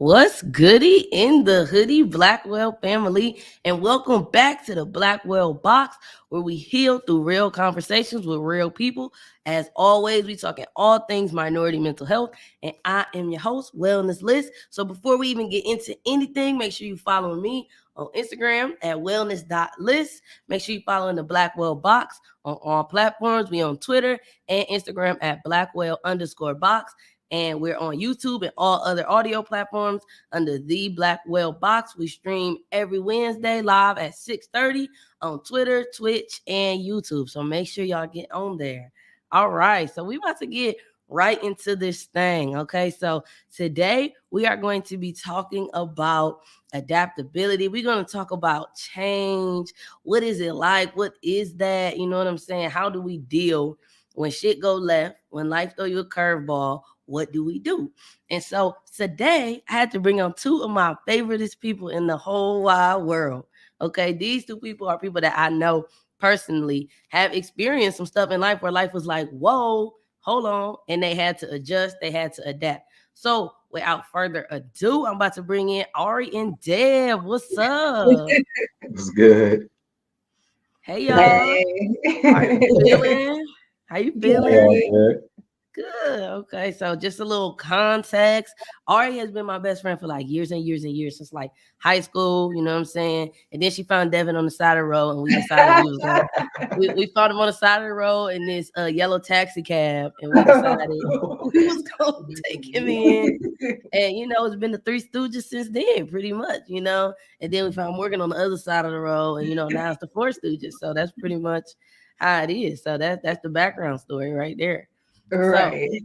What's goody in the hoodie, Blackwell family, and welcome back to the Blackwell Box, where we heal through real conversations with real people. As always, we talking all things minority mental health, and I am your host, Wellness List. So before we even get into anything, make sure you follow me on Instagram at wellness.list. Make sure you follow the Blackwell Box on all platforms. We on Twitter and Instagram at Blackwell_box. And we're on YouTube and all other audio platforms under the Blackwell Box. We stream every Wednesday live at 6:30 on Twitter, Twitch, and YouTube. So make sure y'all get on there. All right. So we about to get right into this thing. Okay. So today we are going to be talking about adaptability. We're going to talk about change. What is it like? What is that? You know what I'm saying? How do we deal when shit go left, when life throw you a curveball? What do we do? And so today I had to bring on two of my favoriteest people in the whole wide world. Okay, these two people are people that I know personally have experienced some stuff in life where life was like, whoa, hold on, and they had to adjust, they had to adapt. So without further ado, I'm about to bring in Ari and Deb. What's up? It's good. Hey y'all. How you feeling? How you feeling? Good. Good. Okay. So just a little context. Ari has been my best friend for like years and years and years, since like high school, you know what I'm saying? And then she found Devin on the side of the road, and we decided we was going we found him on the side of the road in this yellow taxi cab, and we decided we was gonna take him in. And it's been the Three Stooges since then, pretty much, And then we found Morgan on the other side of the road, and now it's the Four Stooges. So that's pretty much how it is. So that's the background story right there. Right.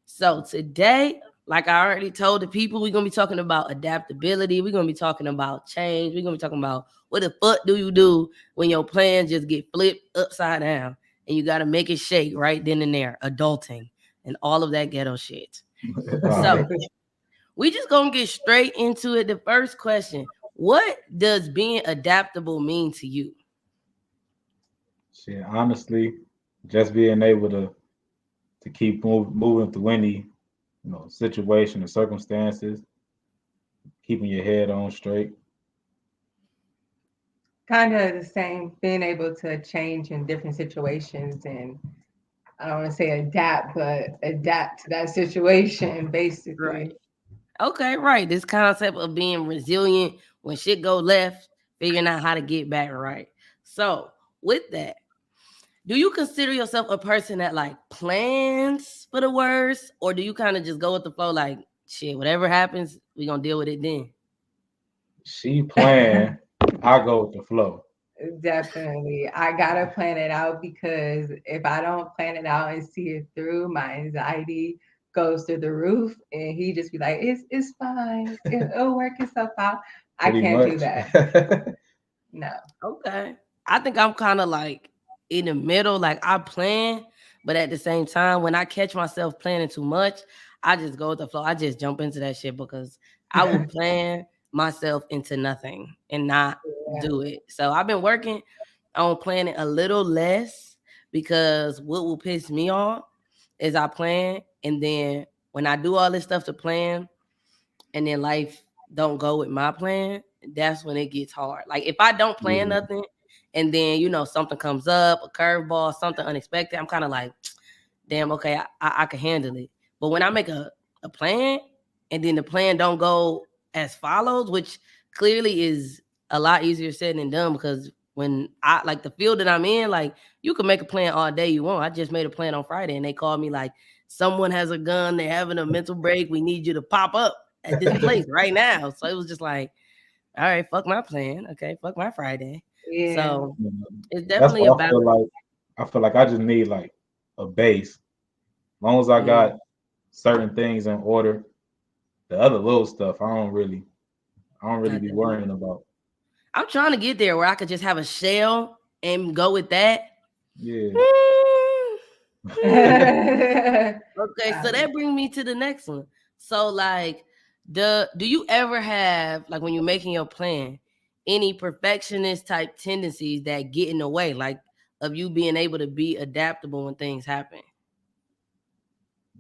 So today, like I already told the people, we're going to be talking about adaptability. We're going to be talking about change. We're going to be talking about what the fuck do you do when your plans just get flipped upside down and you got to make it shake right then and there, adulting and all of that ghetto shit. So we just going to get straight into it. The first question, what does being adaptable mean to you? Shit, honestly, just being able to keep moving through any situation or circumstances, keeping your head on straight. Kind of the same, being able to change in different situations and I don't want to say adapt, but adapt to that situation, basically. Right. Okay, right. This concept of being resilient when shit go left, figuring out how to get back right. So with that, do you consider yourself a person that like plans for the worst, or do you kind of just go with the flow, like shit, whatever happens, we gonna deal with it then? She plan, I go with the flow. Definitely. I gotta plan it out because if I don't plan it out and see it through, my anxiety goes through the roof and he just be like, it's fine. It'll work itself out. I Pretty can't do much. that. No. Okay. I think I'm kind of like in the middle, like I plan, but at the same time, when I catch myself planning too much, I just go with the flow. I just jump into that shit because I will plan myself into nothing and not do it. So I've been working on planning a little less because what will piss me off is I plan, and then when I do all this stuff to plan and then life don't go with my plan, that's when it gets hard. Like if I don't plan nothing and then something comes up, a curveball, something unexpected, I'm kind of like, damn, okay, I can handle it. But when I make a plan and then the plan don't go as follows, which clearly is a lot easier said than done, because when I like the field that I'm in, like you can make a plan all day you want. I just made a plan on Friday and they called me like, someone has a gun, they're having a mental break, we need you to pop up at this place right now. So it was just like, all right, fuck my plan. Okay, fuck my Friday. Yeah. So it's That's definitely what I about feel like. I feel like I just need like a base. As long as I got certain things in order, the other little stuff I don't really be worrying about. I'm trying to get there where I could just have a shell and go with that. Yeah. Okay, so that brings me to the next one. So like, do you ever have, like when you're making your plan, any perfectionist type tendencies that get in the way, like of you being able to be adaptable when things happen?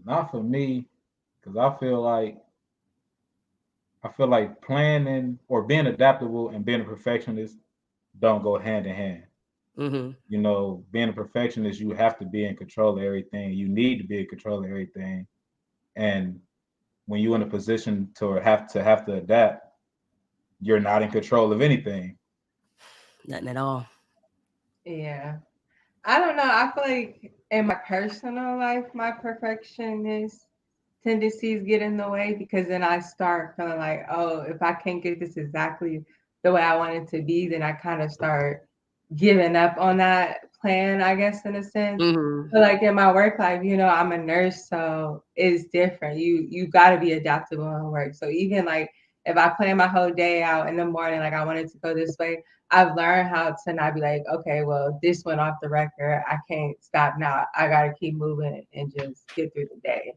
Not for me, because I feel like I feel like planning or being adaptable and being a perfectionist don't go hand in hand. Mm-hmm. You know, being a perfectionist, you have to be in control of everything. You need to be in control of everything. And when you're in a position to adapt, you're not in control of anything. Nothing at all. Yeah. I don't know. I feel like in my personal life, my perfectionist tendencies get in the way because then I start feeling like, oh, if I can't get this exactly the way I want it to be, then I kind of start giving up on that plan, I guess, in a sense. Mm-hmm. But like in my work life, I'm a nurse, so it's different. You got to be adaptable in work. So even like if I plan my whole day out in the morning, like I wanted to go this way, I've learned how to not be like, okay, well, this went off the record. I can't stop now. I got to keep moving and just get through the day.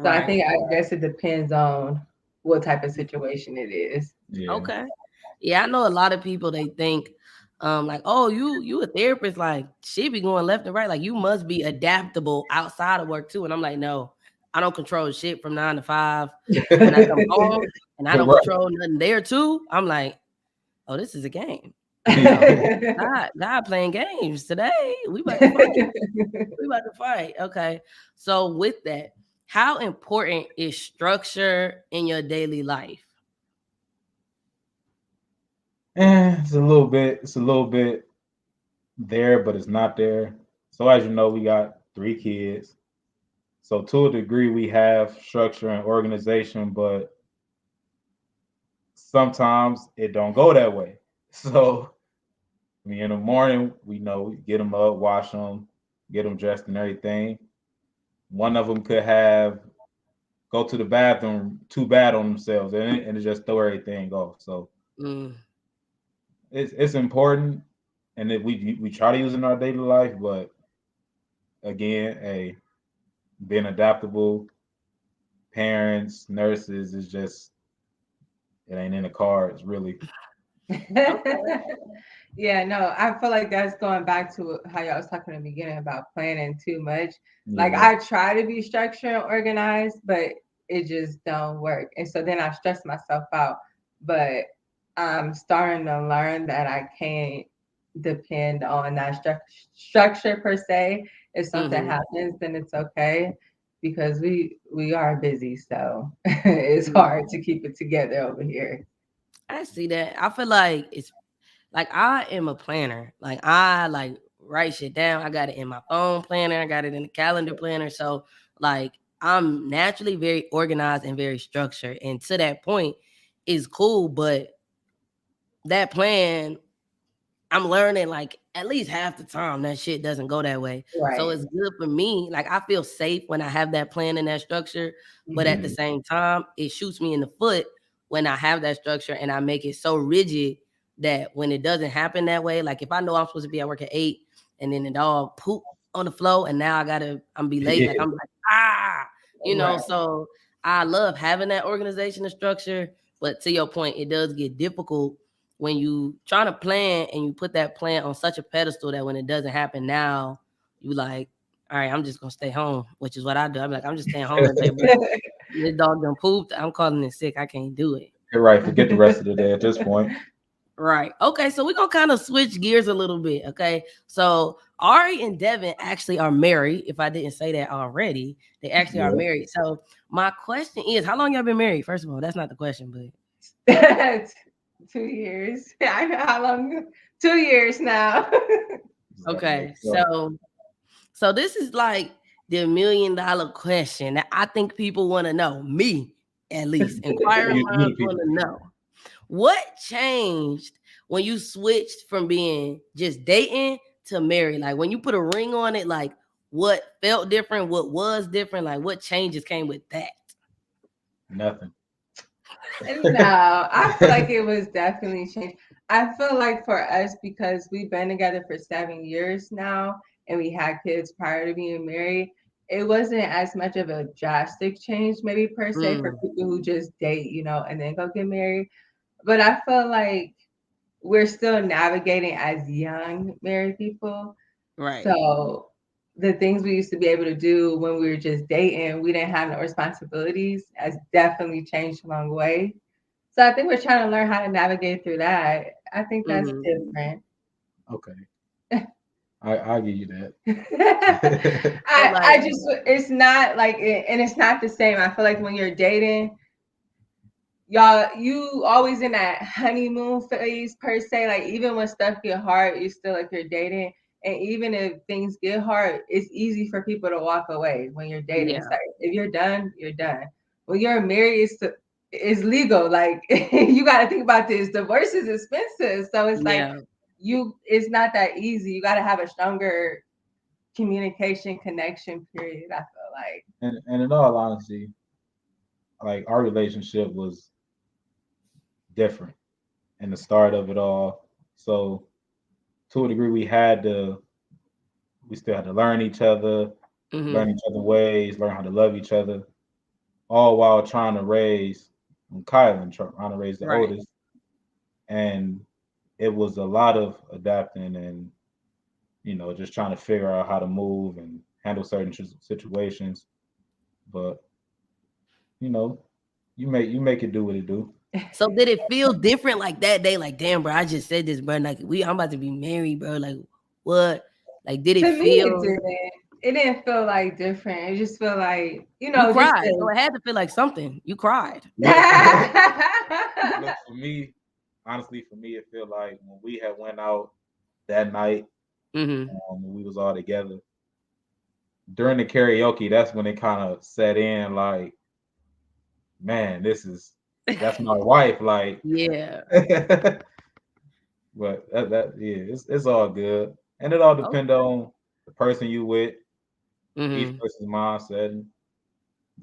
So Right. I guess it depends on what type of situation it is. Yeah. Okay. Yeah, I know a lot of people they think like, oh, you a therapist, like she be going left and right. Like you must be adaptable outside of work too. And I'm like, no, I don't control shit from 9 to 5. And when I come home and I don't Right. control nothing there too, I'm like, oh, this is a game. Yeah. So God playing games today. We about to fight. We about to fight. Okay. So with that, how important is structure in your daily life? It's a little bit there, but it's not there. So as you know, we got 3 kids. So to a degree, we have structure and organization, but sometimes it don't go that way. So I mean, in the morning, we know we get them up, wash them, get them dressed and everything. One of them could have go to the bathroom too bad on themselves and it just throw everything off. So Mm, it's important, and that we try to use it in our daily life, but again, being adaptable, parents, nurses is just it ain't in the cards really. okay. Yeah, no, I feel like that's going back to how y'all was talking in the beginning about planning too much. Like Yeah. I try to be structured and organized, but it just don't work. And so then I stress myself out. But I'm starting to learn that I can't depend on that structure per se. If something Mm-hmm. happens, then it's okay because we are busy, so it's Mm-hmm. hard to keep it together over here. I see that. I feel like it's like I am a planner. Like I like write shit down. I got it in my phone planner. I got it in the calendar planner. So like I'm naturally very organized and very structured. And to that point, is cool. But that plan I'm learning like at least half the time that shit doesn't go that way. So Right. it's good for me. Like I feel safe when I have that plan and that structure, but at the Mhm. Mhm. same time, it shoots me in the foot when I have that structure and I make it so rigid that when it doesn't happen that way, like if I know I'm supposed to be at work at 8 and then the dog poop on the floor and now I'm be late, like Yeah. I'm like, ah, Right. so I love having that organization and structure, but to your point, it does get difficult when you trying to plan and you put that plan on such a pedestal that when it doesn't happen now, you like, all right, I'm just gonna stay home, which is what I do. I'm like, I'm just staying home today, bro. This dog done pooped. I'm calling it sick. I can't do it. You're right. Forget the rest of the day at this point. Right. Okay. So we're gonna kind of switch gears a little bit. Okay. So Ari and Devin actually are married. If I didn't say that already, they actually are Yeah. married. So my question is, how long y'all been married? First of all, that's not the question, but 2 years. I know how long. 2 years now. Just gotta make okay. sure. So this is like the $1 million question that I think people want to know. Me, at least, inquiring You the minds want people. to know what changed when you switched from being just dating to married. Like when you put a ring on it, like what felt different, what was different, like what changes came with that. Nothing. No, I feel like it was definitely changed. I feel like for us, because we've been together for 7 years now and we had kids prior to being married, it wasn't as much of a drastic change, maybe per se, for Mm, people who just date, and then go get married. But I feel like we're still navigating as young married people. right. So the things we used to be able to do when we were just dating, we didn't have no responsibilities, has definitely changed along the way. So I think we're trying to learn how to navigate through that. I think that's different. Okay, I'll give you that. So I like, just it's not like and it's not the same. I feel like when you're dating, y'all, you always in that honeymoon phase per se. Like even when stuff get hard, you still like you're dating. And even if things get hard, it's easy for people to walk away when you're dating. yeah, It's like if you're done, you're done. When you're married, it's legal. Like you got to think about this. Divorce is expensive, so it's like yeah, it's not that easy. You got to have a stronger communication connection. Period. I feel like. And in all honesty, like our relationship was different in the start of it all. So to a degree, we still had to learn each other, learn mm-hmm. each other ways, learn how to love each other, all while trying to raise Kylan, trying to raise the Right. oldest. And it was a lot of adapting and just trying to figure out how to move and handle certain situations. But you know, you make it do what it do. So did it feel different like that day? Like, damn, bro, I just said this, bro. Like, I'm about to be married, bro. Like, what? Like, did it To me, it feel? didn't. It didn't feel like different. It just feel like You just cried, so it had to feel like something. You cried. Look, the. look for me, honestly, for me, it feel like when we had went out that night, Mm-hmm. when we was all together during the karaoke. That's when it kind of set in. Like, man, that's my wife. Like, Yeah. but yeah, it's all good, and it all depend Okay. on the person you with, each Mm-hmm. person's mindset. And,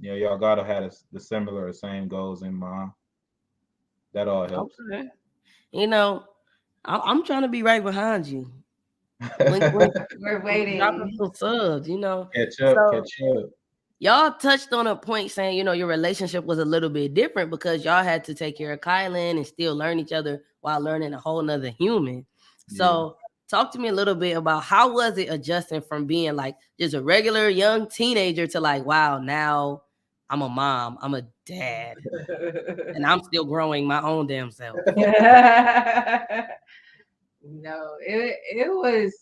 y'all gotta have the similar or same goals in mind. That all helps. Okay. You know, I'm trying to be right behind you. When We're dropping waiting. some subs, you know. Catch up, So catch up. y'all touched on a point saying, your relationship was a little bit different because y'all had to take care of Kylan and still learn each other while learning a whole nother human. Yeah. So talk to me a little bit about how was it adjusting from being like just a regular young teenager to like, wow, now I'm a mom, I'm a dad, and I'm still growing my own damn self. No, it was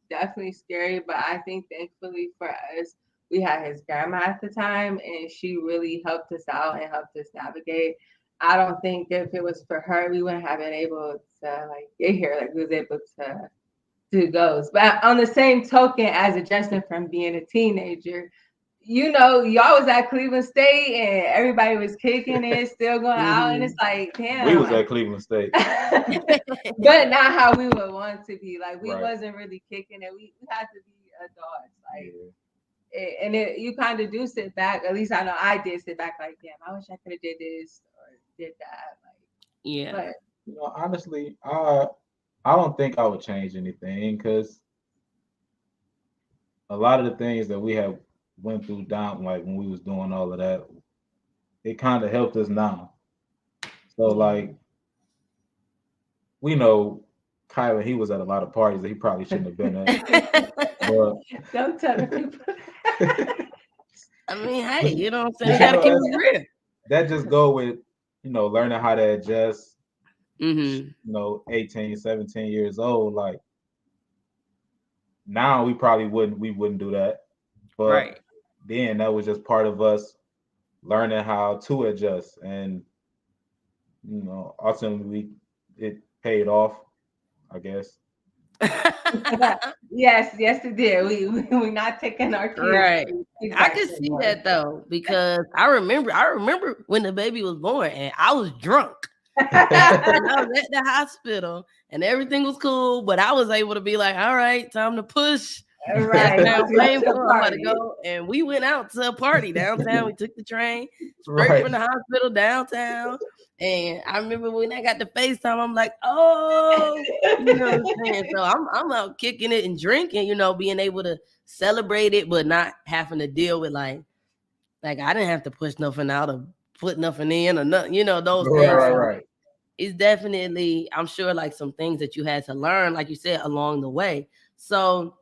definitely scary, but I think thankfully for us, we had his grandma at the time, and she really helped us out and helped us navigate. I don't think if it was for her, we wouldn't have been able to like get here. Like we was able to do those. But on the same token, as adjusting from being a teenager, y'all was at Cleveland State and everybody was kicking it, still going out, and it's Mhm. like, We damn, was like, at Cleveland State. but not how we would want to be. Like we Right. wasn't really kicking it. We had to be adults. Like Yeah. you kind of do sit back. At least I know I did sit back. Like damn, I wish I could have did this or did that. Yeah. Like, Honestly, I don't think I would change anything because a lot of the things that we have went through down like when we was doing all of that, it kind of helped us now. So like we know Kyler, he was at a lot of parties that he probably shouldn't have been at. But don't tell the people. I mean, hey, you know what I'm saying? but You gotta keep it real. that just go with learning how to adjust. Mm-hmm. 18, 17 years old. Like now we wouldn't do that. But Right. then that was just part of us learning how to adjust. And ultimately it paid off, I guess. Yes, it did. We not taking our kids Right. to I kickbacks could see anymore. that though, because I remember when the baby was born and I was drunk. And I was at the hospital and everything was cool, but I was able to be like, all right, time to push. That's Right. now To painful. I'm about to party. go. And we went out to a party downtown. We took the train straight Right. from the hospital downtown. And I remember when I got the FaceTime, I'm like, oh, you know what I'm saying? So I'm out kicking it and drinking, being able to celebrate it, but not having to deal with like I didn't have to push nothing out or put nothing in or nothing, those Right, things. right, So right. it's definitely, I'm sure, like some things that you had to learn, like you said, along the way. So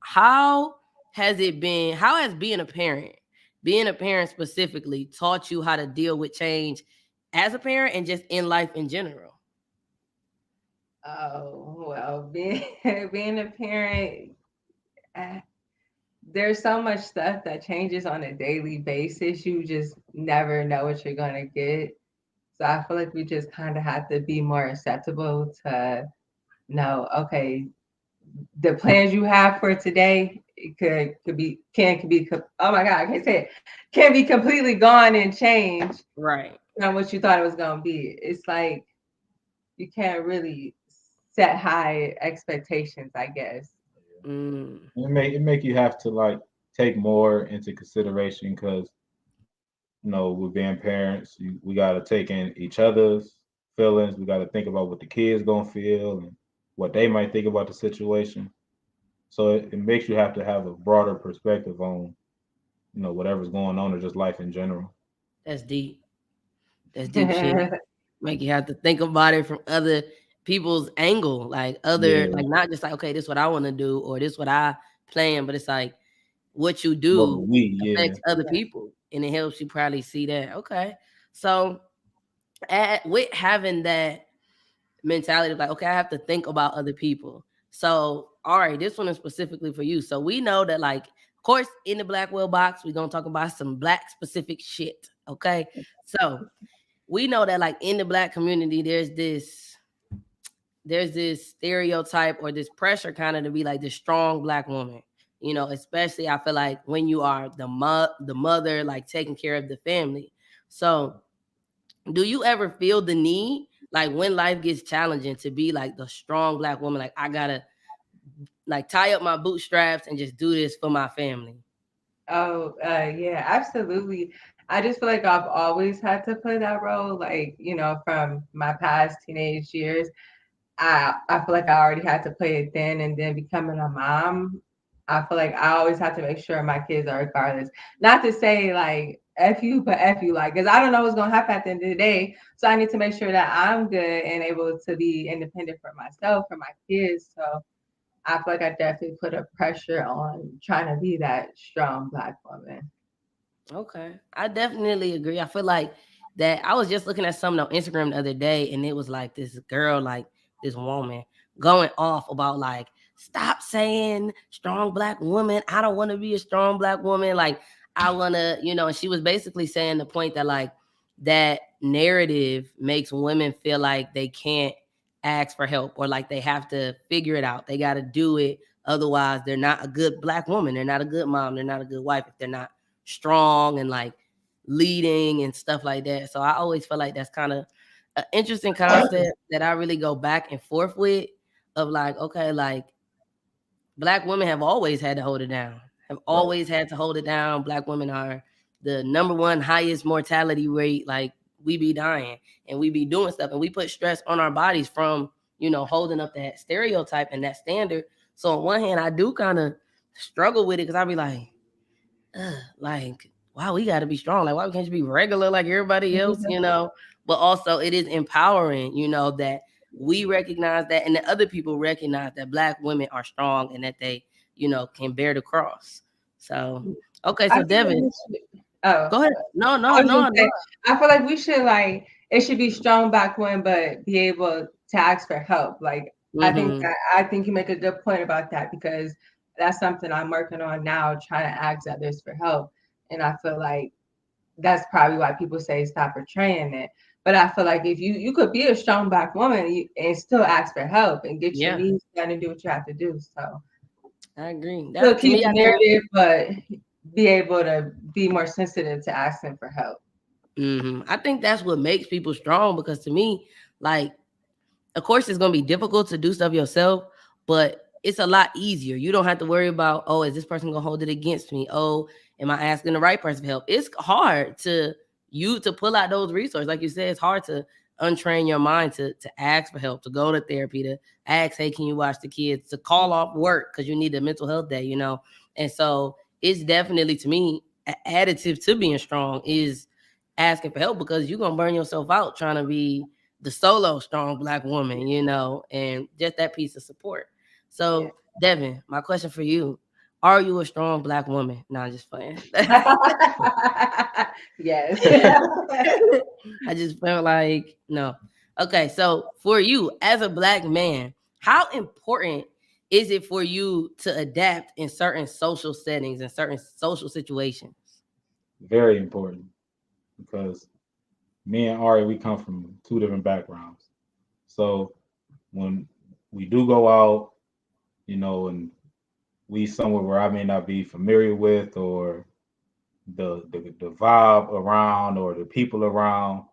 how has it been? How has being a parent specifically taught you how to deal with change as a parent and just in life in general? Oh, well, being being a parent, uh, there's so much stuff that changes on a daily basis. You just never know what you're gonna get. So I feel like we just kind of have to be more acceptable to know, okay, the plans you have for today it could be oh my god, I can't say it, can be completely gone and changed Right. from what you thought it was gonna be. It's like you can't really set high expectations, I guess. Mm, It make you have to like take more into consideration because with being parents, we got to take in each other's feelings. We got to think about what the kids gonna feel and what they might think about the situation. So it makes you have to have a broader perspective on whatever's going on or just life in general. that's deep. That's deep shit. Make you have to think about it from other people's angle, like other, Yeah. like not just like, okay, this is what I want to do or this what I plan, but it's like what you What do would we? Yeah. affects other people, and it helps you probably see that. Okay, so with having that mentality of like, okay, I have to think about other people. So, all right, this one is specifically for you. So we know that, like, of course, in the Blackwell box, we're gonna talk about some black specific shit. Okay, so we know that, like, in the black community, there's this stereotype or this pressure kind of to be like the strong black woman. Especially I feel like when you are the mother, like taking care of the family. So do you ever feel the need, like when life gets challenging, to be like the strong black woman? Like, I gotta like tie up my bootstraps and just do this for my family. Oh, yeah, absolutely. I just feel like I've always had to play that role, like, from my past teenage years. I feel like I already had to play it then, and then becoming a mom, I feel like I always have to make sure my kids are regardless. Not to say like F you, but F you, like, because I don't know what's gonna happen at the end of the day. So I need to make sure that I'm good and able to be independent for myself, for my kids. So I feel like I definitely put a pressure on trying to be that strong black woman. Okay. I definitely agree. I feel like that I was just looking at something on Instagram the other day, and it was like this girl, like this woman, going off about like, stop saying strong black woman. I don't want to be a strong black woman. Like, I wanna, and she was basically saying the point that like that narrative makes women feel like they can't ask for help, or like they have to figure it out. They gotta do it. Otherwise, they're not a good black woman. They're not a good mom. They're not a good wife if they're not strong and like leading and stuff like that. So I always feel like that's kind of an interesting concept that I really go back and forth with, of like, okay, like black women have always had to hold it down, have Right. always had to hold it down. Black women are the number one highest mortality rate. Like, we be dying and we be doing stuff and we put stress on our bodies from, holding up that stereotype and that standard. So on one hand, I do kind of struggle with it because I be like, wow, we got to be strong. Like, why we can't just be regular like everybody else? But also, it is empowering, that we recognize that and that other people recognize that black women are strong and that they, can bear the cross. So, okay, I so feel like Devin, we should, oh, go ahead. No, I no, was no, just no. saying, I feel like we should like it should be strong back when, but be able to ask for help. Like Mm-hmm. I think you make a good point about that because that's something I'm working on now, trying to ask others for help. And I feel like that's probably why people say stop portraying it. But I feel like if you could be a strong black woman and still ask for help and get your Yeah, needs done and do what you have to do. So I agree. still That to keep me, the I think. narrative, but be able to be more sensitive to asking for help. I think that's what makes people strong, because to me, like, of course it's going to be difficult to do stuff yourself, but it's a lot easier. You don't have to worry about, oh, is this person going to hold it against me? Oh, am I asking the right person for help? It's hard to pull out those resources. Like you said, it's hard to untrain your mind to ask for help, to go to therapy, to ask, hey, can you watch the kids, to call off work because you need a mental health day. And so it's definitely, to me, an additive to being strong is asking for help, because you're going to burn yourself out trying to be the solo strong black woman, and just that piece of support. Yeah. So, Devin, my question for you: Are you a strong Black woman? No, I'm just playing. Yes. I just felt like no. Okay, so for you as a Black man, how important is it for you to adapt in certain social settings and certain social situations? Very important because me and Ari, we come from two different backgrounds. So when we do go out, and we somewhere where I may not be familiar with, or the vibe around, or the people around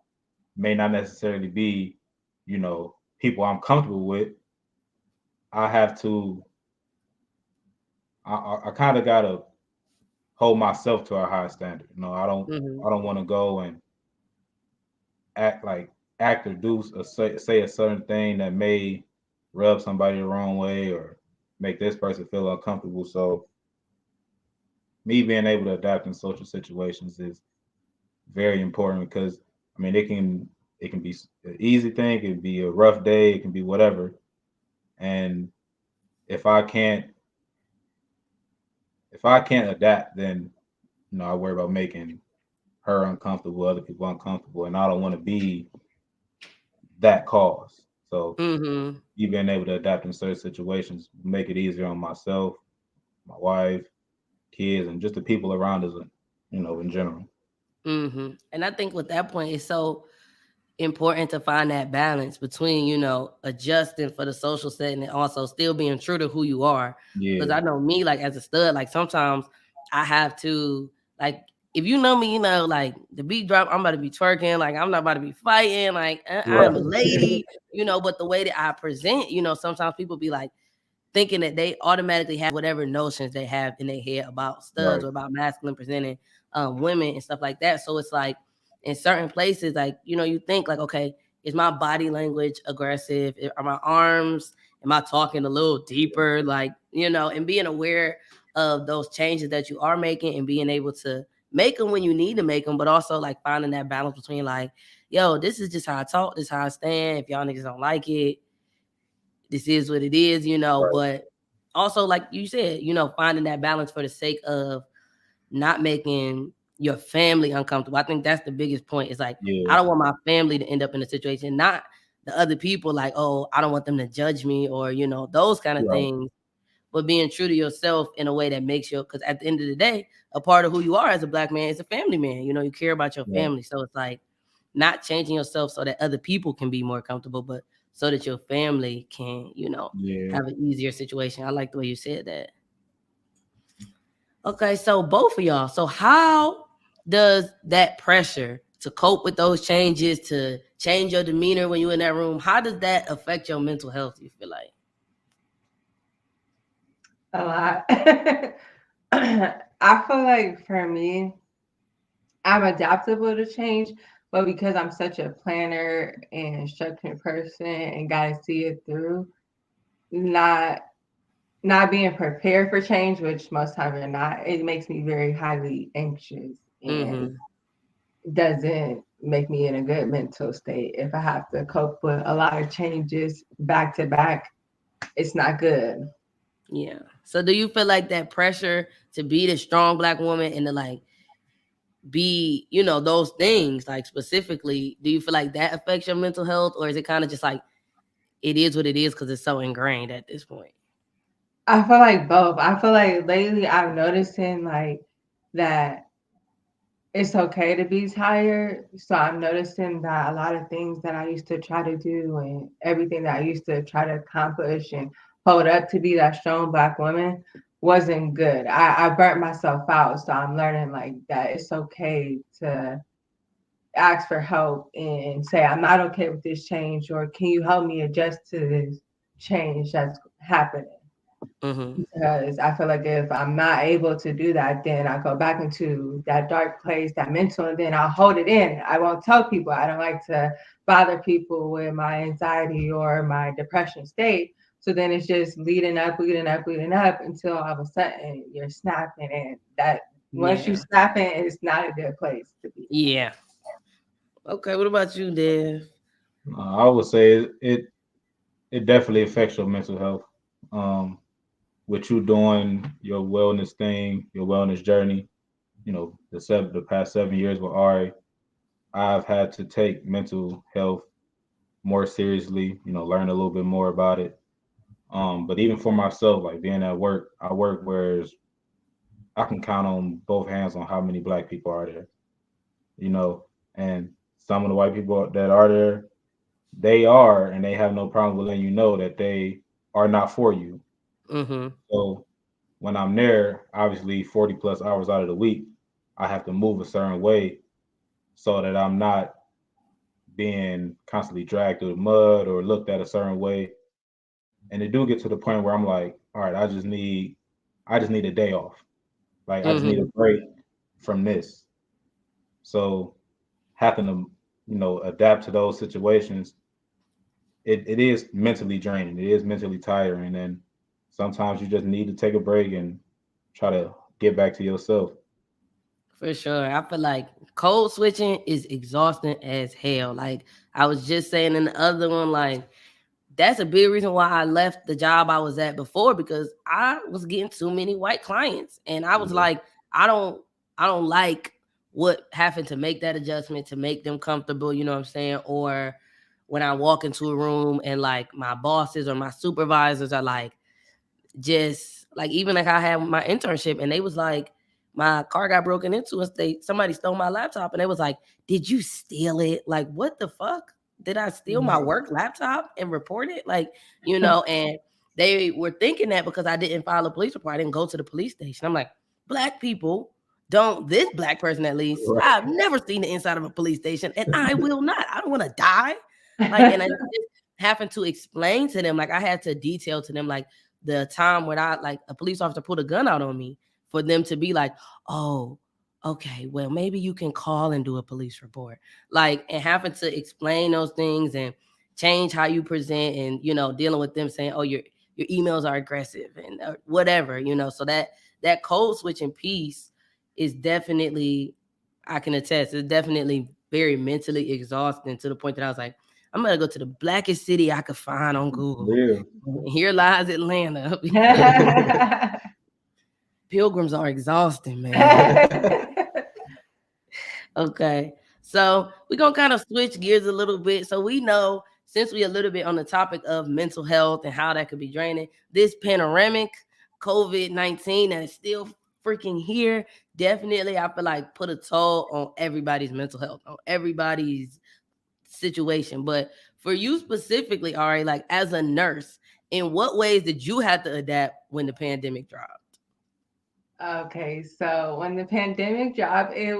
may not necessarily be, people I'm comfortable with. I have to. I kind of gotta hold myself to a high standard. Mm-hmm. I don't want to go and act like act or do or say a certain thing that may rub somebody the wrong way or make this person feel uncomfortable. So me being able to adapt in social situations is very important because I mean it can be an easy thing, it can be a rough day, it can be whatever. And if I can't if I can't adapt, then I worry about making her uncomfortable, other people uncomfortable, and I don't want to be that cause. So Mm-hmm. you being able to adapt in certain situations make it easier on myself, my wife, kids, and just the people around us, in general. Mm-hmm. And I think with that point, it's so important to find that balance between, adjusting for the social setting and also still being true to who you are. Because Yeah, I know me, like as a stud, like sometimes I have to, like, if you know me, like the beat drop, I'm about to be twerking, like I'm not about to be fighting, like I am right, a lady, but the way that I present, sometimes people be like, thinking that they automatically have whatever notions they have in their head about studs right, or about masculine presenting women and stuff like that. So it's like in certain places, like, you think like, okay, is my body language aggressive? Are my arms, am I talking a little deeper? Like, and being aware of those changes that you are making and being able to make them when you need to make them, but also like finding that balance between like, yo, this is just how I talk, this is how I stand. If y'all niggas don't like it, this is what it is, right. but also like you said, finding that balance for the sake of not making your family uncomfortable. I think that's the biggest point. It's like I Yeah, don't want my family to end up in a situation, not the other people, like, oh, I don't want them to judge me or, those kind of right. things, but being true to yourself in a way that makes you, because at the end of the day, a part of who you are as a Black man is a family man. You care about your Right. family. So it's like not changing yourself so that other people can be more comfortable, but so that your family can, Yeah. have an easier situation. I like the way you said that. Okay, so both of y'all. So how does that pressure to cope with those changes, to change your demeanor when you're in that room, how does that affect your mental health, you feel like? A lot. I feel like for me, I'm adaptable to change, but because I'm such a planner and structured person and gotta see it through, not not being prepared for change, which most times are not, it makes me very highly anxious and Mm-hmm. doesn't make me in a good mental state. If I have to cope with a lot of changes back to back, it's not good. Yeah. So do you feel like that pressure to be the strong Black woman and to like be, those things, like specifically, do you feel like that affects your mental health, or is it kind of just like it is what it is because it's so ingrained at this point? I feel like both. I feel like lately I'm noticing like that it's okay to be tired. So I'm noticing that a lot of things that I used to try to do and everything that I used to try to accomplish and hold up to be that strong Black woman wasn't good. I burnt myself out. So I'm learning like that it's okay to ask for help and say, I'm not okay with this change, or can you help me adjust to this change that's happening? Mm-hmm. Because I feel like if I'm not able to do that, then I go back into that dark place, that mental, and then I'll hold it in. I won't tell people. I don't like to bother people with my anxiety or my depression state. So then it's just leading up, leading up, leading up until all of a sudden you're snapping. And that once you Yeah. snapping, it's not a good place to be. Yeah. Okay. What about you, Dev? I would say it definitely affects your mental health. Um, with you doing your wellness thing, your wellness journey, the past 7 years with Ari, I've had to take mental health more seriously, learn a little bit more about it. But even for myself, like being at work, I work where I can count on both hands on how many black people are there, and some of the white people that are there, and they have no problem with letting you know that they are not for you. Mm-hmm. So when I'm there, obviously 40 plus hours out of the week, I have to move a certain way so that I'm not being constantly dragged through the mud or looked at a certain way. And it do get to the point where I'm like, all right, I just need a day off. Like I just need a Mm-hmm. break from this. So having to, adapt to those situations, it is mentally draining. It is mentally tiring. And sometimes you just need to take a break and try to get back to yourself. For sure. I feel like code switching is exhausting as hell. Like I was just saying in the other one, like that's a big reason why I left the job I was at before, because I was getting too many white clients. And I was Yeah. like, I don't I don't like what having to make that adjustment to make them comfortable, you know what I'm saying? Or when I walk into a room and like my bosses or my supervisors are like, just like, even like I had my internship and they was like, my car got broken into and somebody stole my laptop and they was like, did you steal it? Like, what the fuck? Did I steal my Mhm. work laptop and report it? Like, and they were thinking that because I didn't file a police report, I didn't go to the police station. I'm like, black people don't, this black person at least, Right. I've never seen the inside of a police station and I will not. I don't want to die. Like, and I just having to explain to them, like I had to detail to them like the time when I like a police officer put a gun out on me, for them to be like, oh, okay, well, maybe you can call and do a police report. Like, and having to explain those things and change how you present, and dealing with them saying, oh, your emails are aggressive and whatever, so that code switching piece is definitely, I can attest, it's definitely very mentally exhausting, to the point that I was like, I'm gonna go to the blackest city I could find on Google. Real. Here lies Atlanta. Pilgrims are exhausting, man. Okay. So we're gonna kind of switch gears a little bit. So we know, since we a little bit on the topic of mental health and how that could be draining, this panoramic COVID-19 that is still freaking here, definitely I feel like put a toll on everybody's mental health, on everybody's situation. But for you specifically, Ari, like as a nurse, in what ways did you have to adapt when the pandemic dropped? Okay, so when the pandemic dropped, I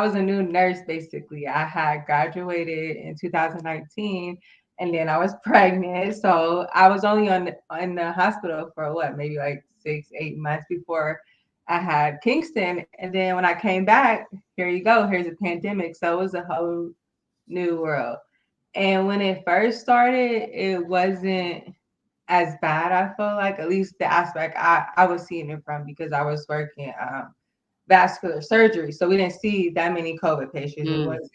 was a new nurse basically. I had graduated in 2019 and then I was pregnant. So I was only in the hospital for what, maybe like 6, 8 months before I had Kingston. And then when I came back, here you go, here's a pandemic. So it was a whole new world. And when it first started, it wasn't as bad. I feel like, at least the aspect I was seeing it from, because I was working vascular surgery. So we didn't see that many COVID patients. It Mm, wasn't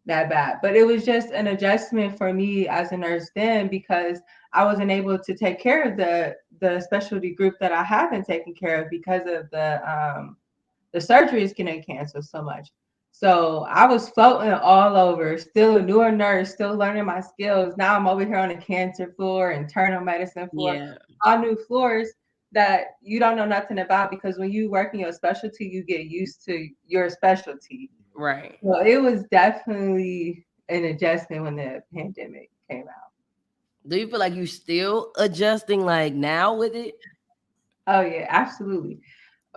that bad. But it was just an adjustment for me as a nurse then, because I wasn't able to take care of the specialty group that I have been taking care of because of the surgery is getting canceled so much. So I was floating all over, still a newer nurse, still learning my skills. Now I'm over here on the cancer floor, internal medicine floor, yeah, all new floors that you don't know nothing about, because when you work in your specialty, you get used to your specialty. right. So it was definitely an adjustment when the pandemic came out. Do you feel like you still adjusting like now with it? Oh yeah, absolutely.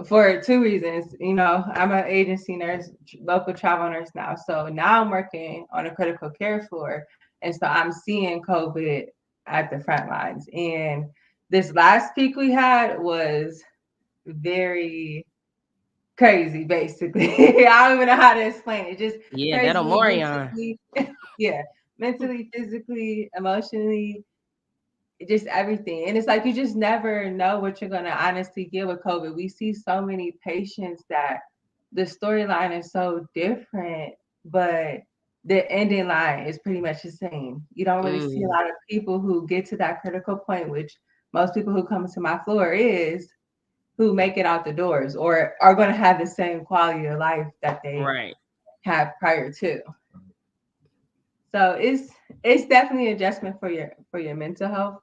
For two reasons. I'm an agency nurse, local travel nurse now. So now I'm working on a critical care floor. And so I'm seeing COVID at the front lines. And this last peak we had was very crazy, basically. I don't even know how to explain it. Just Yeah, that crazy Omarion. mentally. Yeah. Mentally, physically, emotionally, just everything. And it's like you just never know what you're going to honestly get with COVID. We see so many patients that the storyline is so different, but the ending line is pretty much the same. You don't really see a Mm, lot of people who get to that critical point, which most people who come to my floor is who make it out the doors or are going to have the same quality of life that they Right. had prior to. So it's definitely an adjustment for your mental health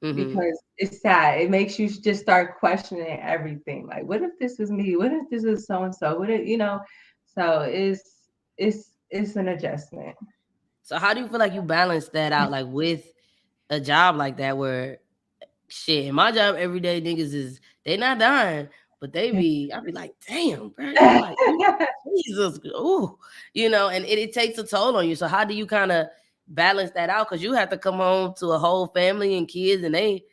Mm-hmm. because it's sad. It makes you just start questioning everything. Like, what if this was me? What if this is so and so? What if you know? So it's an adjustment. So how do you feel like you balance that out, like with a job like that, where shit, in my job every day, niggas is they not dying, but I be like, damn, bro, you like, Jesus, ooh, and it takes a toll on you. So how do you kind of balance that out? Because you have to come home to a whole family and kids, and they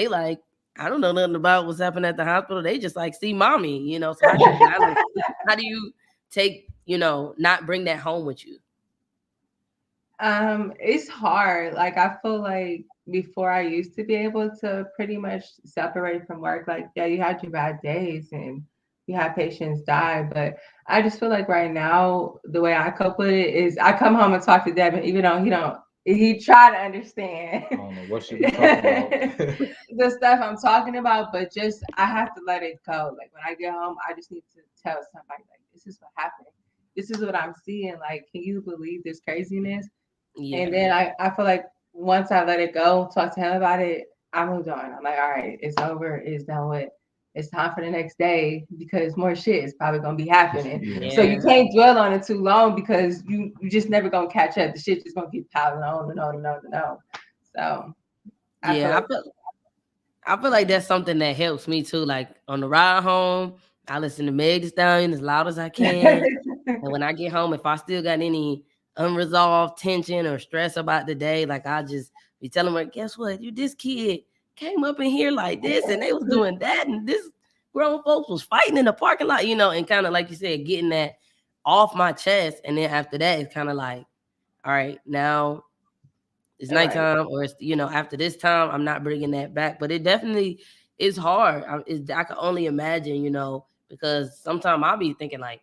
like, I don't know nothing about what's happening at the hospital. They just like see mommy. So how do you balance? How do you take, not bring that home with you? It's hard. Like I feel like before I used to be able to pretty much separate from work. Like, yeah, you had your bad days and you had patients die, but I just feel like right now the way I cope with it is I come home and talk to Devin, even though he try to understand I don't know what she was talking about. the stuff I'm talking about, but just I have to let it go. Like when I get home, I just need to tell somebody like this is what happened. This is what I'm seeing. Like, can you believe this craziness? And Yeah. then I feel like once I let it go, talk to him about it, I moved on. I'm like, all right, it's over. It's done with. It's time for the next day because more shit is probably gonna be happening. Yeah. So you Yeah. can't dwell on it too long because you just never gonna catch up. The shit just gonna keep piling on and on and on and on. So I feel Yeah, like I feel like that's something that helps me too. Like on the ride home, I listen to Meg Thee Stallion as loud as I can. And when I get home, if I still got any unresolved tension or stress about the day, like I just be telling her, guess what? This kid came up in here like this and they was doing that and this grown folks was fighting in the parking lot, and kind of like you said, getting that off my chest. And then after that, it's kind of like, all right, now it's right. nighttime or it's after this time I'm not bringing that back, but it definitely is hard. I can only imagine, because sometimes I'll be thinking like,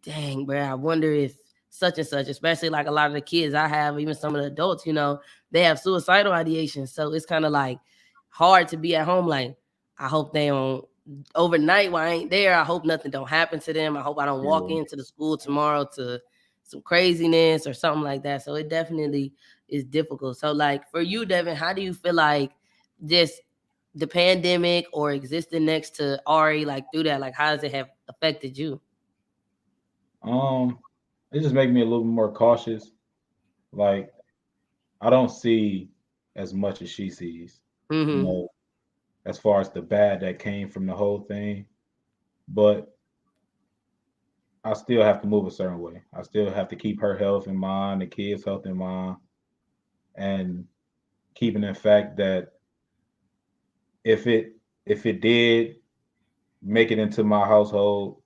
dang, bro, I wonder if such and such, especially like a lot of the kids I have, even some of the adults, they have suicidal ideation. So it's kind of like hard to be at home like, I hope they don't overnight while I ain't there, I hope nothing don't happen to them. I hope I don't walk Yeah. into the school tomorrow to some craziness or something like that. So it definitely is difficult. So like for you, Devin, how do you feel like just the pandemic or existing next to Ari, like through that, like how does it have affected you? Um, it just make me a little more cautious. Like I don't see as much as she sees, you Mm-hmm. know, as far as the bad that came from the whole thing. But I still have to move a certain way. I still have to keep her health in mind, the kids' health in mind, and keeping in fact that if it if it did make it into my household,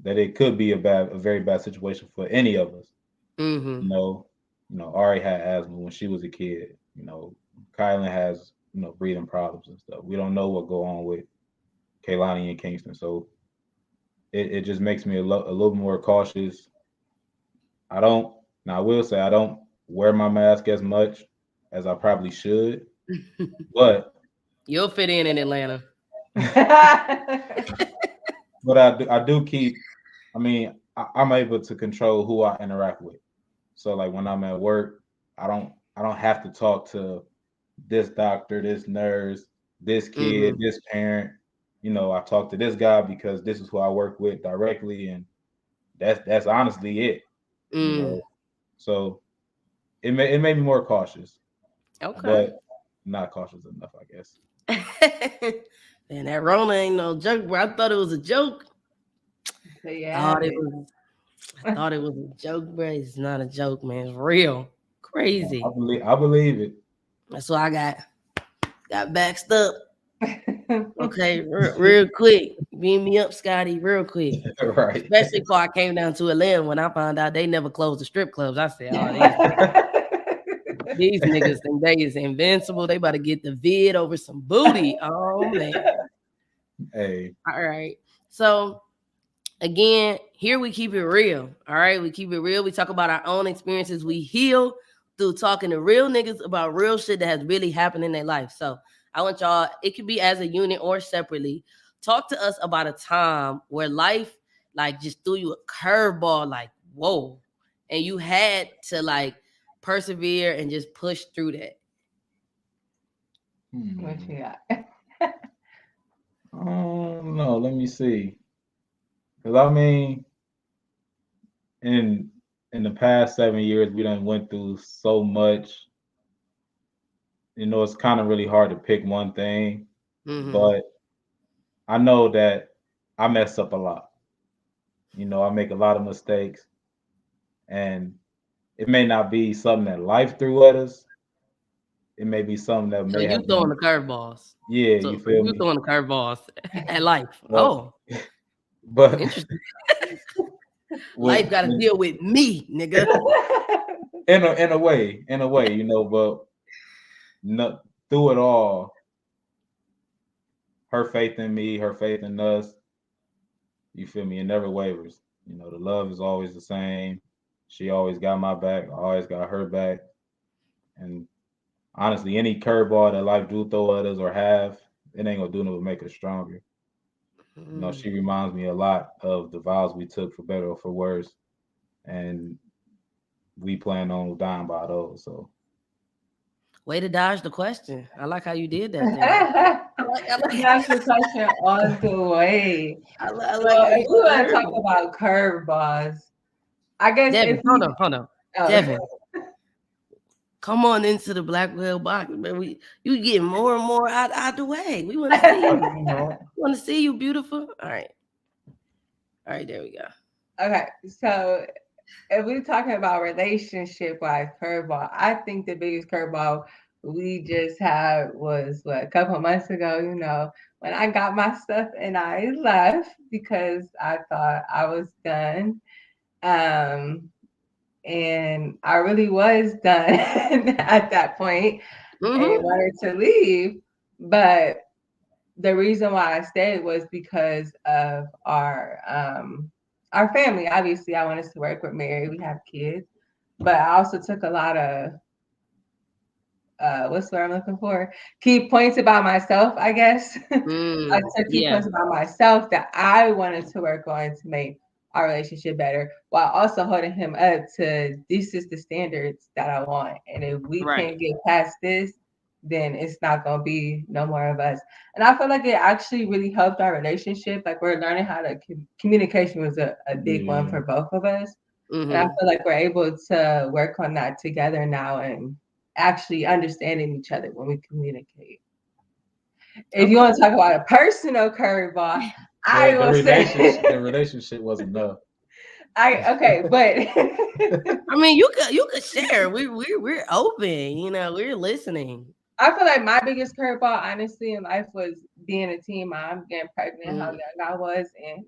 that it could be a very bad situation for any of us. Mm-hmm. You know, Ari had asthma when she was a kid. Kylan has breathing problems and stuff. We don't know what go on with Kaylani and Kingston, so it just makes me a little more cautious. I don't. Now I will say I don't wear my mask as much as I probably should, but You'll fit in Atlanta. but I do keep. I mean, I'm able to control who I interact with. So like when I'm at work, I don't have to talk to this doctor, this nurse, this kid, Mm-hmm. this parent. I talk to this guy because this is who I work with directly, and that's honestly it. You Mm. know, so it made me more cautious, Okay. but not cautious enough, I guess. Man, that Rona ain't no joke, bro. I thought it was a joke. So you have Thought it it. was I thought it was a joke, bro. It's not a joke, man. It's real. I Crazy. believe I believe it. That's why I got baxed up. Okay, real quick. Beam me up, Scotty, real quick. Right. Especially before I came down to Atlanta when I found out they never closed the strip clubs. I said, oh, these niggas think they is invincible. They about to get the vid over some booty. Oh man. Hey, All right. So again, here we keep it real. All right. We keep it real. We talk about our own experiences. We heal through talking to real niggas about real shit that has really happened in their life. So I want y'all, it could be as a unit or separately. Talk to us about a time where life like just threw you a curveball, like, whoa. And you had to like persevere and just push through that. What you got? No, let me see. Because I mean, in in the past 7 years, we done went through so much. It's kind of really hard to pick one thing, Mm-hmm. but I know that I mess up a lot. I make a lot of mistakes, and it may not be something that life threw at us. It may be something that So may you have throwing been, the curveballs. yeah, you So feel you me? throwing the curveballs at life. But Oh, but interesting. with Life got to deal with me, nigga. in a way, but no, through it all, her faith in me, her faith in us, you feel me? It never wavers. The love is always the same. She always got my back. I always got her back. And honestly, any curveball that life do throw at us or have, it ain't gonna do nothing but make us stronger. Mm. She reminds me a lot of the vows we took for better or for worse, and we plan on dying by those. So Way to dodge the question. I like how you did that there. I like, That's the question all the way. I like Well, how if you we did want to talk the about curveballs, I guess if Devin, we, hold on. oh, Devin, come on into the Blackwell box, man. You getting more and more out the way. We want to see I, you. you know, We want to see you, beautiful. All right, there we go. okay. So if we're talking about relationship wise curveball, I think the biggest curveball we just had was what a couple months ago, when I got my stuff and I left because I thought I was done. Um, and I really was done at that point and Mm-hmm. wanted to leave. But the reason why I stayed was because of our family. Obviously, I wanted to work. We're married. We have kids. But I also took a lot of what's the word I'm looking for? Key points about myself, I guess. I took key Yeah. points about myself that I wanted to work on to make our relationship better, while also holding him up to this is the standards that I want. And if we Right. can't get past this, then it's not gonna be no more of us. And I feel like it actually really helped our relationship. Like we're learning how to communication was a big one yeah, for both of us. And I Mm-hmm. feel like we're able to work on that together now and actually understanding each other when we communicate. If you Okay. want to talk about a personal curveball, the I the will relationship say the relationship was enough. I okay, but I mean, you could share. We're open. We're listening. I feel like my biggest curveball, honestly, in life was being a teen mom, getting pregnant, how Mm, young I was, and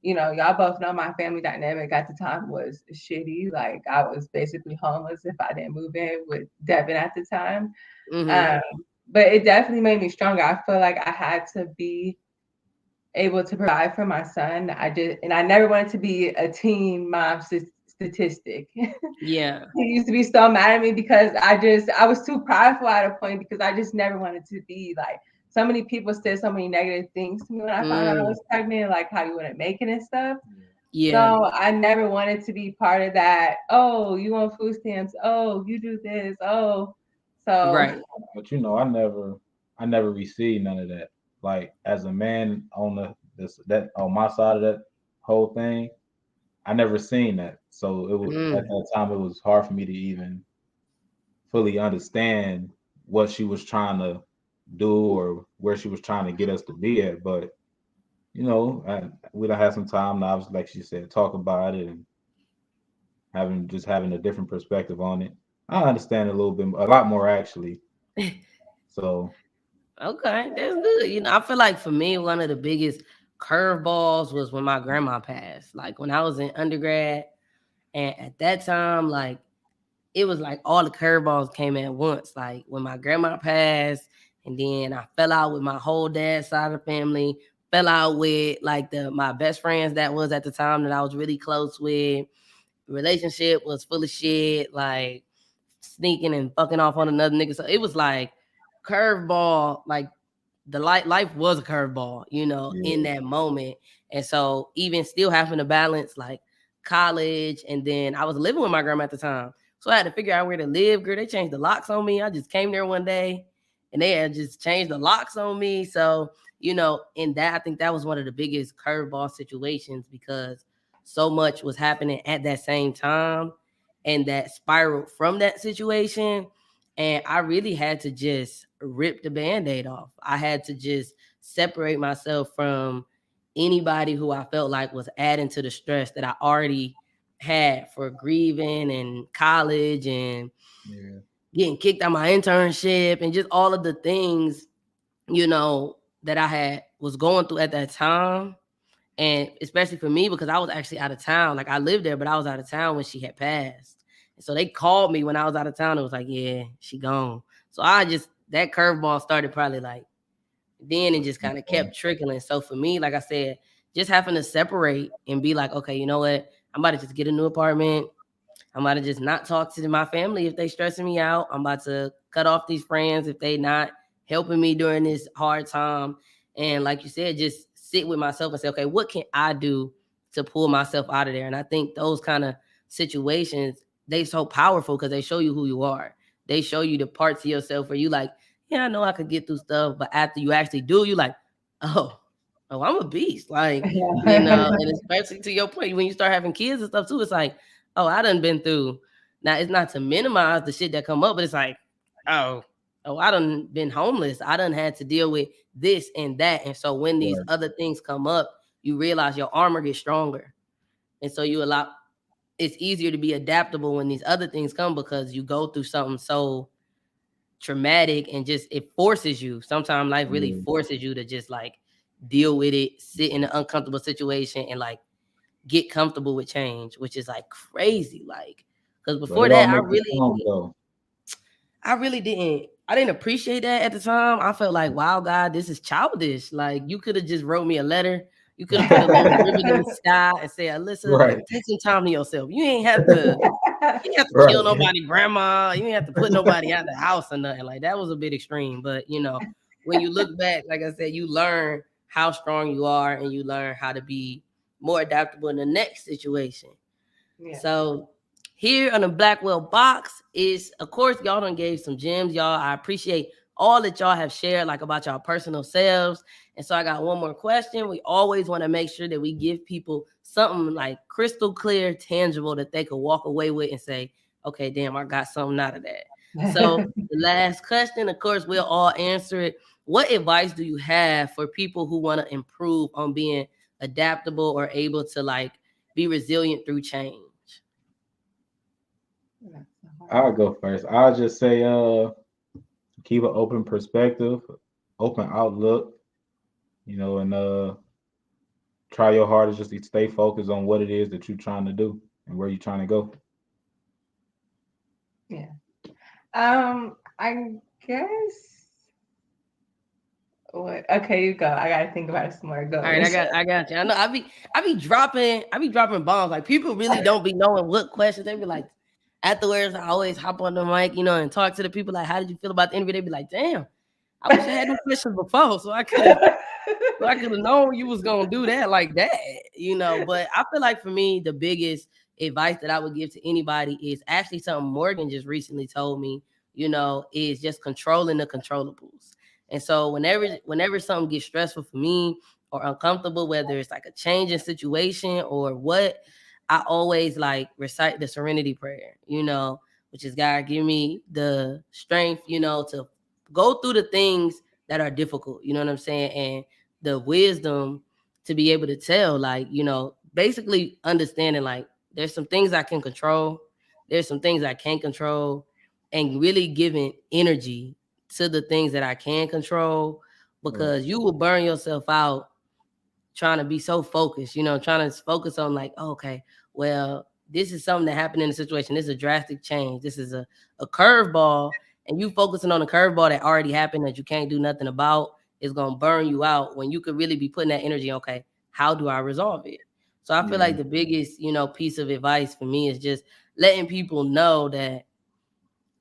y'all both know my family dynamic at the time was shitty. Like I was basically homeless if I didn't move in with Devin at the time. mm-hmm. Um, but it definitely made me stronger. I feel like I had to be able to provide for my son. And I never wanted to be a teen mom statistic. He Yeah. used to be so mad at me because I was too prideful at a point because I just never wanted to be like so many people said so many negative things to me when I found out I Mm, was pregnant, like how you wouldn't make it and stuff. yeah. So I never wanted to be part of that. Oh, you want food stamps? Oh, you do this. Oh, so Right. But I never received none of that. Like as a man on that on my side of that whole thing, I never seen that. So it was at Mm, that time it was hard for me to even fully understand what she was trying to do or where she was trying to get us to be at. But we don't have some time now, like she said, talk about it and having a different perspective on it. I understand a little bit, a lot more actually. So okay, that's good. I feel like for me, one of the biggest curveballs was when my grandma passed. Like when I was in undergrad, and at that time, like it was like all the curveballs came at once. Like when my grandma passed, and then I fell out with my whole dad's side of the family. Fell out with like my best friends that was at the time that I was really close with. The relationship was full of shit, like sneaking and fucking off on another nigga. So it was like curveball, like the life was a curveball, in Yeah. that moment. And so even still having to balance like college, and then I was living with my grandma at the time. So I had to figure out where to live. Girl, they changed the locks on me. I just came there one day and they had just changed the locks on me. So, in that, I think that was one of the biggest curveball situations because so much was happening at that same time and that spiraled from that situation. And I really had to just rip the band-aid off. I had to just separate myself from anybody who I felt like was adding to the stress that I already had for grieving and college and Yeah. getting kicked out my internship and just all of the things, that I had was going through at that time. And especially for me, because I was actually out of town. Like I lived there, but I was out of town when she had passed. And so they called me when I was out of town. It was like, yeah, she gone. So that curveball started probably like then and just kind of kept trickling. So for me, like I said, just having to separate and be like, okay, you know what? I'm about to just get a new apartment. I'm about to just not talk to my family if they stressing me out. I'm about to cut off these friends if they not helping me during this hard time. And like you said, just sit with myself and say, okay, what can I do to pull myself out of there? And I think those kind of situations, they so powerful because they show you who you are. They show you the parts of yourself where you like, yeah, I know I could get through stuff, but after you actually do, you like, oh, I'm a beast. Like, and especially to your point, when you start having kids and stuff too, it's like, oh, I done been through. Now it's not to minimize the shit that come up, but it's like, oh, I done been homeless. I done had to deal with this and that. And so when these Right. other things come up, you realize your armor gets stronger. And so it's easier to be adaptable when these other things come because you go through something so traumatic and just it forces you. Sometimes life really Yeah. forces you to just like deal with it, sit in an uncomfortable situation and like get comfortable with change, which is like crazy. Like, because But before it all that, makes you strong though. I really I didn't appreciate that at the time. I felt like, wow, God, this is childish. Like, you could have just wrote me a letter. You could have put a little ribbon in the sky and said, Alyssa, Right. take some time to yourself. You ain't have to. You ain't have to kill Right. nobody, grandma. You ain't have to put nobody out the house or nothing. Like that was a bit extreme. But when you look back, like I said, you learn how strong you are and you learn how to be more adaptable in the next situation. Yeah. So here on the Blackwell box is, of course, y'all done gave some gems, y'all. I appreciate all that y'all have shared, like about y'all personal selves. And so I got one more question. We always want to make sure that we give people something like crystal clear, tangible that they could walk away with and say, okay, damn, I got something out of that. So the last question, of course, we'll all answer it. What advice do you have for people who want to improve on being adaptable or able to like be resilient through change? I'll go first. I'll just say keep an open perspective, open outlook, and try your hardest just to stay focused on what it is that you're trying to do and where you're trying to go. Yeah. I guess. What? Okay, you go. I gotta think about it some more. Go. All right, I got you. I know I be dropping bombs. Like people really don't be knowing what questions. They be like afterwards, I always hop on the mic, and talk to the people like, how did you feel about the interview? They be like, damn, I wish I had no questions before. So I could have known you was gonna do that like that. But I feel like for me, the biggest advice that I would give to anybody is actually something Morgan just recently told me, is just controlling the controllables. And so whenever something gets stressful for me or uncomfortable, whether it's like a change in situation or what, I always like recite the serenity prayer, which is God give me the strength, to go through the things that are difficult, you know what I'm saying? And the wisdom to be able to tell, like, basically understanding like there's some things I can control, there's some things I can't control, and really giving energy to the things that I can control, because you will burn yourself out trying to be so focused, trying to focus on like, oh, okay, well, this is something that happened in the situation. This is a drastic change. This is a curveball, and you focusing on a curveball that already happened that you can't do nothing about is going to burn you out when you could really be putting that energy, okay, how do I resolve it? So I feel Yeah. like the biggest, piece of advice for me is just letting people know that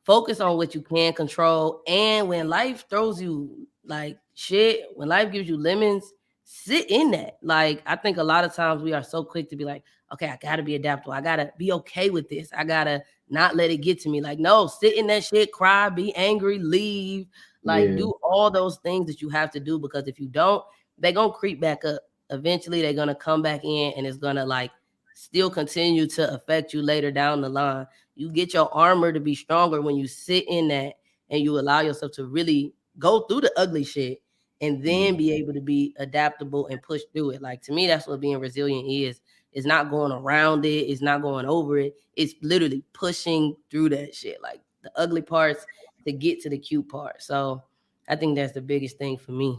focus on what you can control. And when life throws you like shit, when life gives you lemons, sit in that. Like, I think a lot of times we are so quick to be like, okay, I gotta be adaptable. I gotta be okay with this. I gotta not let it get to me. Like, no, sit in that shit, cry, be angry, leave, like Yeah, do all those things that you have to do, because if you don't, they're gonna creep back up. Eventually they're gonna come back in, and it's gonna like still continue to affect you later down the line. You get your armor to be stronger when you sit in that and you allow yourself to really go through the ugly shit and then yeah, be able to be adaptable and push through it. Like, to me, that's what being resilient is. It's not going around it, it's not going over it. It's literally pushing through that shit. Like the ugly parts to get to the cute part. So I think that's the biggest thing for me.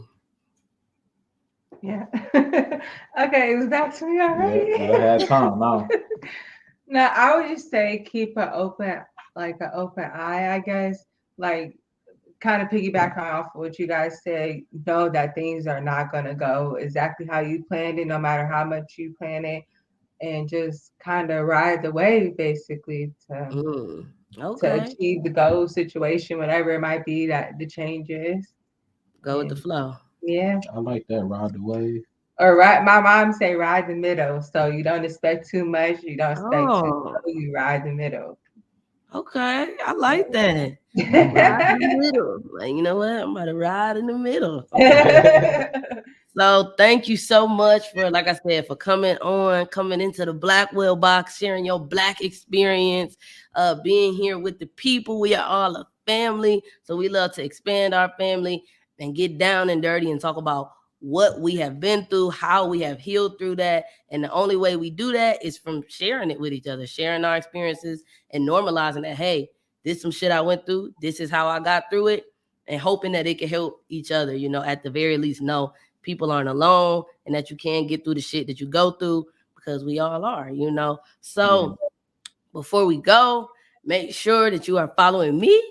Yeah. Okay, it was back to me yeah. already. You had time now. No, I would just say keep an open eye, I guess. Like, kind of piggyback off what you guys say, know that things are not going to go exactly how you planned it, no matter how much you plan it, and just kind of ride the wave, basically, to Okay. achieve the goal situation, whatever it might be that the change is. Go with the And flow. yeah. I like that. Ride the wave. Or ride, my mom say ride the middle. So you don't expect too much, you don't expect too Oh, little, you ride the middle. okay. I like that. Ride in the Yeah. middle. Like, you know what? I'm about to ride in the middle. Okay. So thank you so much for, like I said, for coming into the Blackwell Box, sharing your Black experience, being here with the people. We are all a family, so we love to expand our family and get down and dirty and talk about what we have been through, how we have healed through that. And the only way we do that is from sharing it with each other, sharing our experiences and normalizing that, hey, this is some shit I went through. This is how I got through it. And hoping that it can help each other, at the very least know people aren't alone and that you can get through the shit that you go through, because we all are. Yeah, So before we go, make sure that you are following me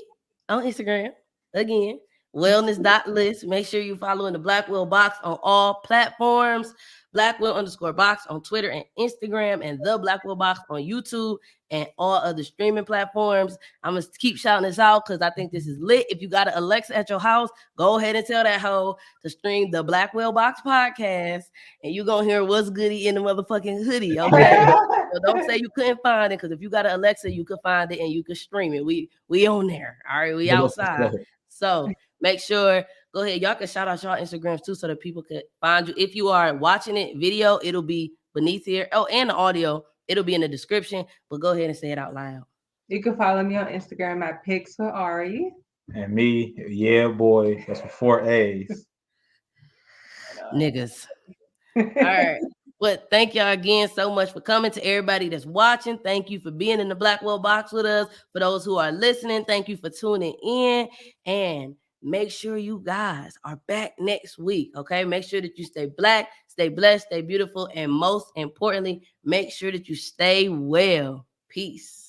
on Instagram. Again, wellness.list. Make sure you're following the Blackwell Box on all platforms. Blackwell_box on Twitter and Instagram, and the Blackwell Box on YouTube and all other streaming platforms. I'm gonna keep shouting this out because I think this is lit. If you got an Alexa at your house, go ahead and tell that hoe to stream the Blackwell Box podcast, and you're gonna hear what's goody in the motherfucking hoodie. Okay. So don't say you couldn't find it, because if you got an Alexa, you could find it and you could stream it. We on there. All right, we that's what's outside. up. So make sure, go ahead. Y'all can shout out y'all Instagrams too, so that people could find you. If you are watching it video, it'll be beneath here. Oh, and the audio, it'll be in the description. But go ahead and say it out loud. You can follow me on Instagram at Pics with Ari. And me, yeah, boy. That's with 4 A's. Niggas. All right. But thank y'all again so much for coming. To everybody that's watching, thank you for being in the Blackwell Box with us. For those who are listening, thank you for tuning in. And make sure you guys are back next week. Okay. Make sure that you stay Black, stay blessed, stay beautiful. And most importantly, make sure that you stay well. Peace.